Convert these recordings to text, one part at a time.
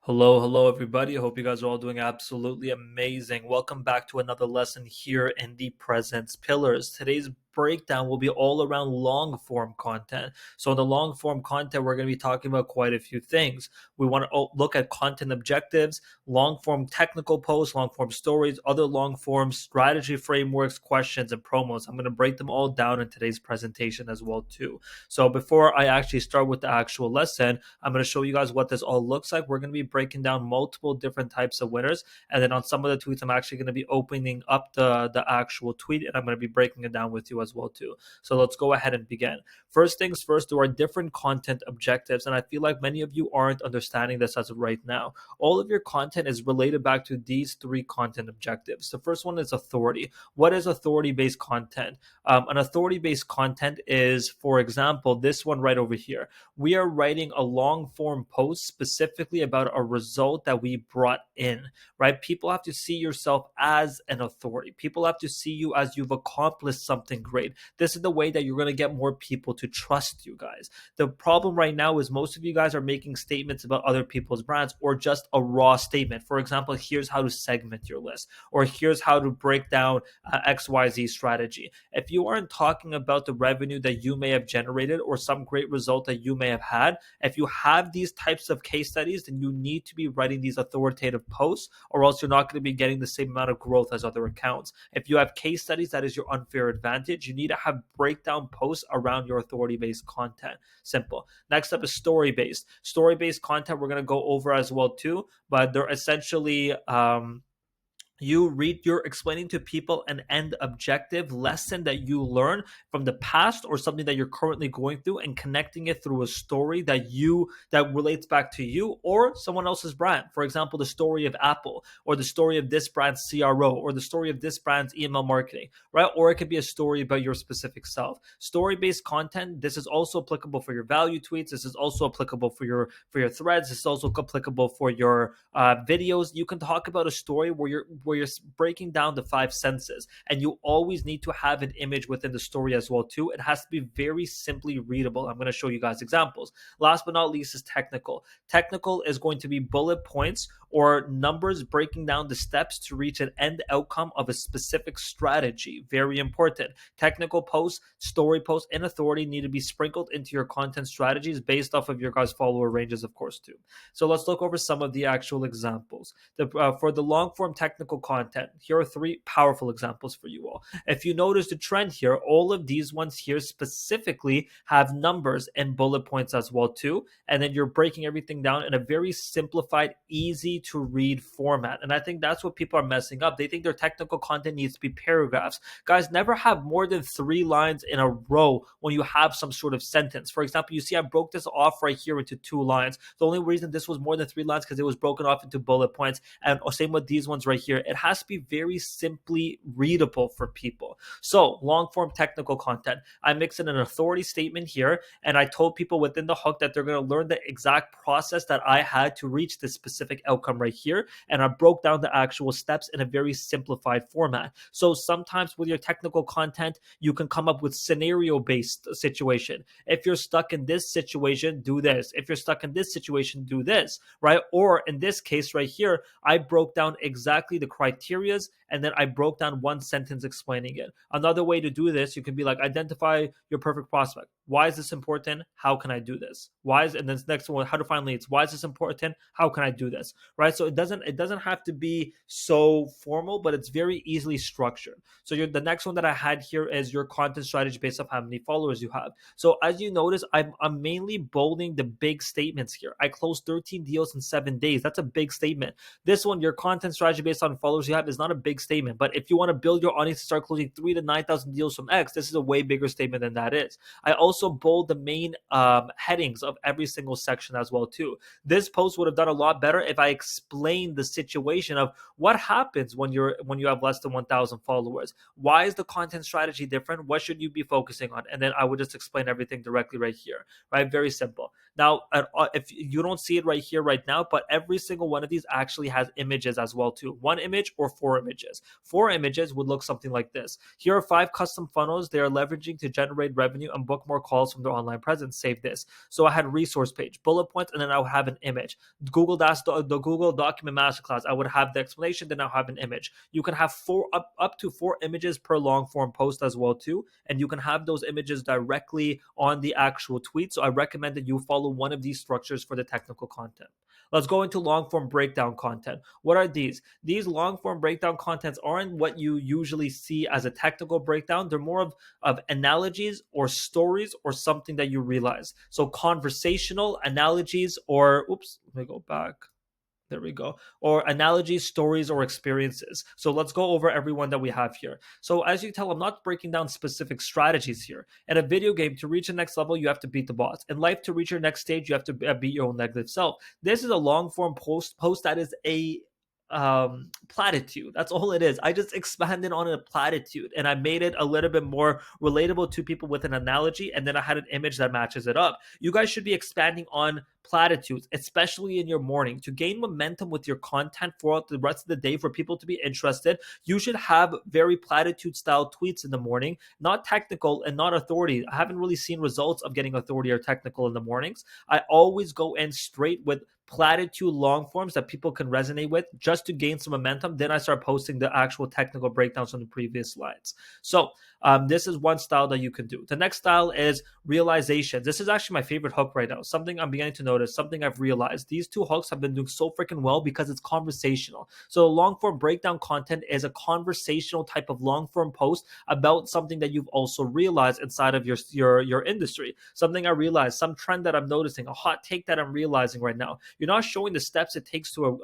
Hello, everybody. I hope you guys are all doing absolutely amazing. Welcome back to another lesson here in the Presence Pillars. Today's breakdown will be all around long form content. So, in the long form content, we're going to be talking about quite a few things. We want to look at content objectives, long form technical posts, long form stories, other long form strategy frameworks, questions, and promos. I'm going to break them all down in today's presentation as well, too. So, before I actually start with the actual lesson, I'm going to show you guys what this all looks like. We're going to be breaking down multiple different types of winners. And then on some of the tweets, I'm actually going to be opening up the actual tweet and I'm going to be breaking it down with you as well too. So let's go ahead and begin. First things first, there are different content objectives. And I feel like many of you aren't understanding this as of right now. All of your content is related back to these three content objectives. The first one is authority. What is authority-based content? An authority-based content is, for example, this one right over here. We are writing a long form post specifically about a result that we brought in, right? People have to see yourself as an authority. People have to see you as you've accomplished something great. This is the way that you're going to get more people to trust you guys. The problem right now is most of you guys are making statements about other people's brands or just a raw statement. For example, here's how to segment your list, or here's how to break down XYZ strategy. If you aren't talking about the revenue that you may have generated or some great result that you may have had, if you have these types of case studies, then you need to be writing these authoritative posts, or else you're not going to be getting the same amount of growth as other accounts. If you have case studies, that is your unfair advantage. You need to have breakdown posts around your authority-based content. Simple. Next up is story-based. Story-based content we're going to go over as well too, but they're essentially you're explaining to people an end objective lesson that you learn from the past or something that you're currently going through and connecting it through a story that relates back to you or someone else's brand. For example, the story of Apple, or the story of this brand's CRO, or the story of this brand's email marketing, right? Or it could be a story about your specific self. Story-based content, this is also applicable for your value tweets. This is also applicable for your threads. This is also applicable for your videos. You can talk about a story where you're breaking down the five senses, and you always need to have an image within the story as well too. It has to be very simply readable. I'm going to show you guys examples. Last but not least is technical. Technical is going to be bullet points or numbers breaking down the steps to reach an end outcome of a specific strategy. Very important. Technical posts, story posts, and authority need to be sprinkled into your content strategies based off of your guys' follower ranges, of course, too. So let's look over some of the actual examples. For the long form technical content, here are three powerful examples for you all. If you notice the trend here, all of these ones here specifically have numbers and bullet points as well too, and then you're breaking everything down in a very simplified, easy to read format. And I think that's what people are messing up. They think their technical content needs to be paragraphs. Guys, never have more than 3 lines in a row when you have some sort of sentence. For example, you see I broke this off right here into 2 lines. The only reason this was more than 3 lines because it was broken off into bullet points, and same with these ones right here. It has to be very simply readable for people. So long form technical content, I mixed in an authority statement here, and I told people within the hook that they're going to learn the exact process that I had to reach this specific outcome right here, and I broke down the actual steps in a very simplified format. So sometimes with your technical content, you can come up with scenario based situation. If you're stuck in this situation, do this. If you're stuck in this situation, do this, right? Or in this case right here, I broke down exactly the criterias, and then I broke down one sentence explaining it. Another way to do this, you can be like, identify your perfect prospect. Why is this important? How can I do this? And then the next one, how to find leads. Why is this important? How can I do this? Right? So it doesn't have to be so formal, but it's very easily structured. So the next one that I had here is your content strategy based off how many followers you have. So as you notice, I'm mainly bolding the big statements here. I closed 13 deals in 7 days. That's a big statement. This one, your content strategy based on followers you have, is not a big statement. But if you want to build your audience to start closing 3 to 9,000 deals from X, this is a way bigger statement than that is. I also bold the main headings of every single section as well too. This post would have done a lot better if I explained the situation of what happens when you have less than 1,000 followers. Why is the content strategy different? What should you be focusing on? And then I would just explain everything directly right here, right? Very simple. Now, if you don't see it right here right now, but every single one of these actually has images as well too. 1 image or 4 images. images. 4 images would look something like this. Here are 5 custom funnels they are leveraging to generate revenue and book more calls from their online presence. Save this. So I had resource page, bullet points, and then I would have an image. Google Docs, the Google Document Masterclass, I would have the explanation, then I'll have an image. You can have up to 4 images per long form post as well too, and you can have those images directly on the actual tweet. So I recommend that you follow one of these structures for the technical content. Let's go into long form breakdown content. What are these? These long form breakdown contents aren't what you usually see as a technical breakdown. They're more of analogies or stories or something that you realize. So conversational analogies or, oops, let me go back. There we go. Or analogies, stories, or experiences. So let's go over everyone that we have here. So as you tell, I'm not breaking down specific strategies here. In a video game, to reach the next level, you have to beat the boss. In life, to reach your next stage, you have to beat your own negative self. This is a long form post that is a platitude. That's all it is. I just expanded on a platitude and I made it a little bit more relatable to people with an analogy, and then I had an image that matches it up. You guys should be expanding on platitudes, especially in your morning, to gain momentum with your content throughout the rest of the day. For people to be interested, you should have very platitude style tweets in the morning, not technical and not authority. I haven't really seen results of getting authority or technical in the mornings. I always go in straight with platitude long forms that people can resonate with just to gain some momentum. Then I start posting the actual technical breakdowns from the previous slides. So this is one style that you can do. The next style is realization. This is actually my favorite hook right now. Something I'm beginning to notice, something I've realized. These 2 hooks have been doing so freaking well because it's conversational. So long form breakdown content is a conversational type of long form post about something that you've also realized inside of your industry. Something I realized, some trend that I'm noticing, a hot take that I'm realizing right now. You're not showing the steps it takes to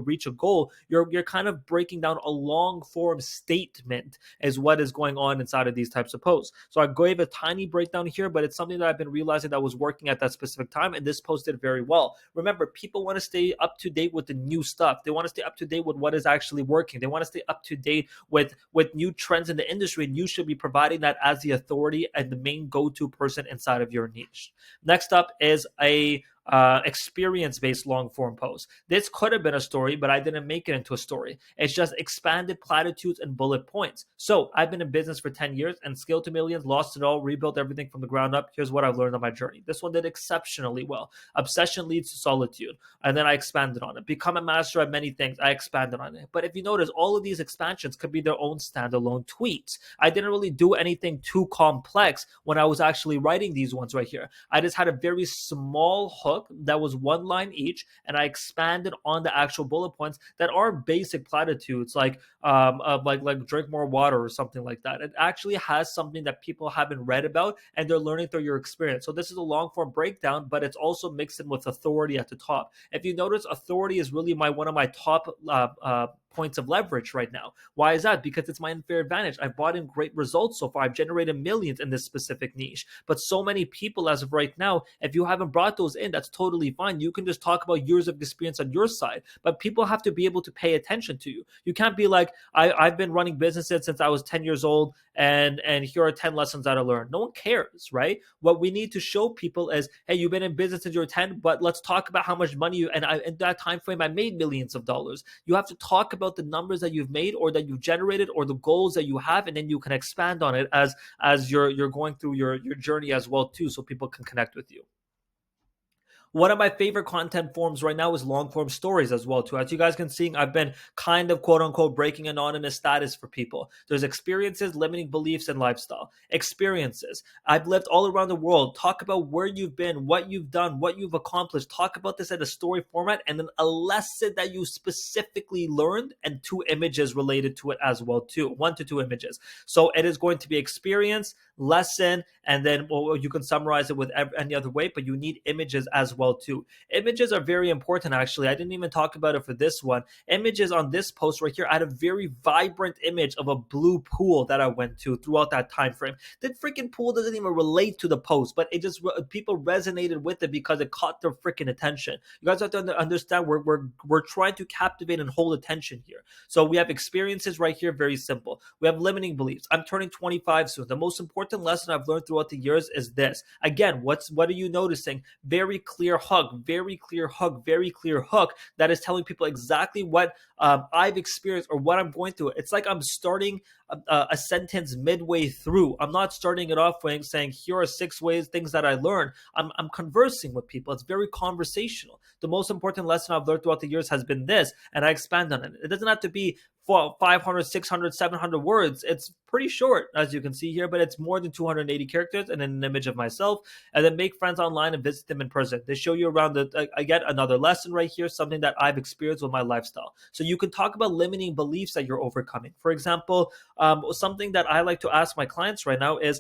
reach a goal. You're kind of breaking down a long form statement is what is going on inside of these types of posts. So I gave a tiny breakdown here, but it's something that I've been realizing that was working at that specific time, and this post did very well. Remember, people want to stay up to date with the new stuff. They want to stay up to date with what is actually working. They want to stay up to date with new trends in the industry, and you should be providing that as the authority and the main go-to person inside of your niche. Next up is a experience-based long-form post. This could have been a story, but I didn't make it into a story. It's just expanded platitudes and bullet points. So I've been in business for 10 years and scaled to millions, lost it all, rebuilt everything from the ground up. Here's what I've learned on my journey. This one did exceptionally well. Obsession leads to solitude. And then I expanded on it. Become a master at many things. I expanded on it. But if you notice, all of these expansions could be their own standalone tweets. I didn't really do anything too complex when I was actually writing these ones right here. I just had a very small hook that was 1 line each, and I expanded on the actual bullet points that are basic platitudes, like drink more water or something like that. It actually has something that people haven't read about, and they're learning through your experience. So this is a long form breakdown, but it's also mixed in with authority at the top. If you notice, authority is really one of my top points of leverage right now. Why is that? Because it's my unfair advantage. I've brought in great results so far. I've generated millions in this specific niche. But so many people as of right now, if you haven't brought those in, that's totally fine. You can just talk about years of experience on your side. But people have to be able to pay attention to you. You can't be like, I've been running businesses since I was 10 years old, and here are 10 lessons that I learned. No one cares, right? What we need to show people is, hey, you've been in business since you were 10, but let's talk about how much money in that time frame I made millions of dollars. You have to talk about the numbers that you've made or that you've generated or the goals that you have, and then you can expand on it as you're going through your journey as well too, so people can connect with you. One of my favorite content forms right now is long form stories as well too. As you guys can see, I've been kind of quote unquote breaking anonymous status for people. There's experiences, limiting beliefs, and lifestyle. Experiences. I've lived all around the world. Talk about where you've been, what you've done, what you've accomplished. Talk about this in a story format, and then a lesson that you specifically learned, and 2 images related to it as well too. 1 to 2 images. So it is going to be experience, lesson, and then you can summarize it with any other way, but you need images as well too. Images are very important. Actually, I didn't even talk about it for this one. Images on this post right here, I had a very vibrant image of a blue pool that I went to throughout that time frame. That freaking pool doesn't even relate to the post, but it just, people resonated with it because it caught their freaking attention. You guys have to understand, we're trying to captivate and hold attention here. So we have experiences right here, very simple. We have limiting beliefs. I'm turning 25 soon. The most important lesson I've learned throughout the years is this. Again, what are you noticing? Very clear clear hook, very clear hook that is telling people exactly what I've experienced or what I'm going through. It's like I'm starting a sentence midway through. I'm not starting it off with saying, here are 6 things that I learned. I'm conversing with people. It's very conversational. The most important lesson I've learned throughout the years has been this, and I expand on it. It doesn't have to be 500, 600, 700 words. It's pretty short, as you can see here, but it's more than 280 characters and an image of myself. And then make friends online and visit them in person. They show you around again, another lesson right here, something that I've experienced with my lifestyle. So you can talk about limiting beliefs that you're overcoming. For example, something that I like to ask my clients right now is,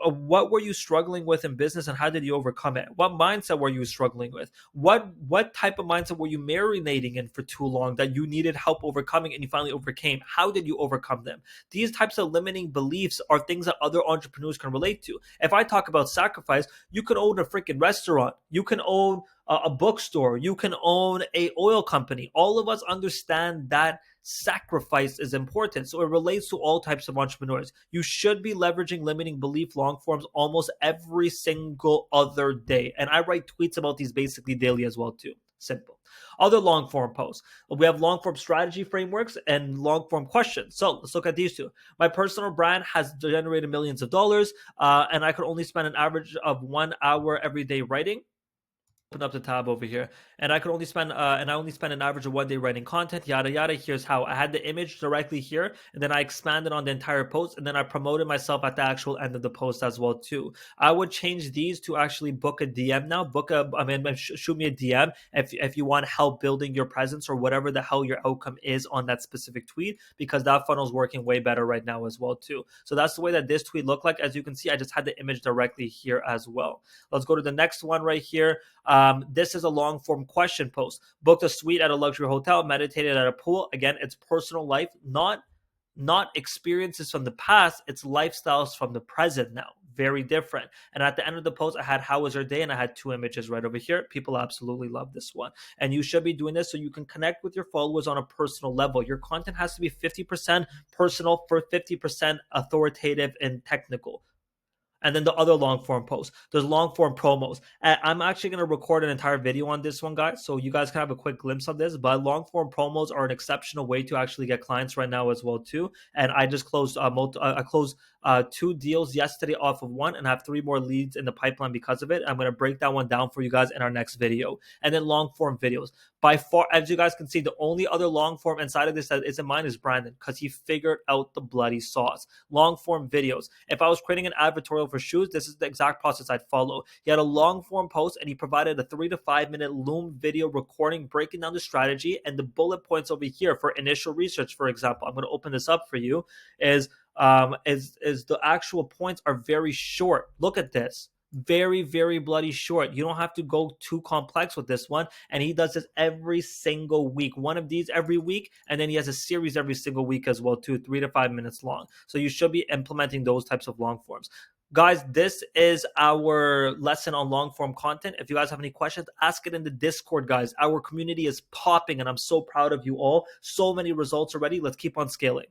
what were you struggling with in business and how did you overcome it? What mindset were you struggling with? What type of mindset were you marinating in for too long that you needed help overcoming and you finally overcame? How did you overcome them? These types of limiting beliefs are things that other entrepreneurs can relate to. If I talk about sacrifice, you could own a freaking restaurant. You can own a bookstore. You can own a oil company. All of us understand that sacrifice is important. So it relates to all types of entrepreneurs. You should be leveraging limiting belief long forms almost every single other day. And I write tweets about these basically daily as well too. Simple. Other long form posts. We have long form strategy frameworks and long form questions. So let's look at these two. My personal brand has generated millions of dollars, and I could only spend an average of 1 hour every day writing. Open up the tab over here, and I only spend an average of 1 day writing content, yada yada. Here's how. I had the image directly here, and then I expanded on the entire post, and then I promoted myself at the actual end of the post as well too. I would change these to actually book a DM now. Shoot me a DM if you want help building your presence or whatever the hell your outcome is on that specific tweet, because that funnel is working way better right now as well too. So that's the way that this tweet looked like. As you can see, I just had the image directly here as well. Let's go to the next one right here. This is a long form question post. Booked a suite at a luxury hotel, meditated at a pool. Again, it's personal life, not experiences from the past. It's lifestyles from the present now. Very different. And at the end of the post, I had how was your day? And I had 2 images right over here. People absolutely love this one. And you should be doing this so you can connect with your followers on a personal level. Your content has to be 50% personal for 50% authoritative and technical. And then the other long form posts. There's long form promos. I'm actually going to record an entire video on this one, guys, so you guys can have a quick glimpse of this. But long form promos are an exceptional way to actually get clients right now as well too. And I just closed I closed 2 deals yesterday off of one, and I have 3 more leads in the pipeline because of it. I'm going to break that one down for you guys in our next video. And then long form videos. By far, as you guys can see, the only other long form inside of this that isn't mine is Brandon, because he figured out the bloody sauce. Long form videos. If I was creating an advertorial for shoes, this is the exact process I'd follow. He had a long form post and he provided a 3 to 5 minute Loom video recording breaking down the strategy and the bullet points over here for initial research. For example, I'm going to open this up for you. Is the actual points are very short. Look at this. Very, very bloody short. You don't have to go too complex with this one. And he does this every single week. One of these every week. And then he has a series every single week as well too, 3 to 5 minutes long. So you should be implementing those types of long forms. Guys, this is our lesson on long form content. If you guys have any questions, ask it in the Discord, guys. Our community is popping and I'm so proud of you all. So many results already. Let's keep on scaling.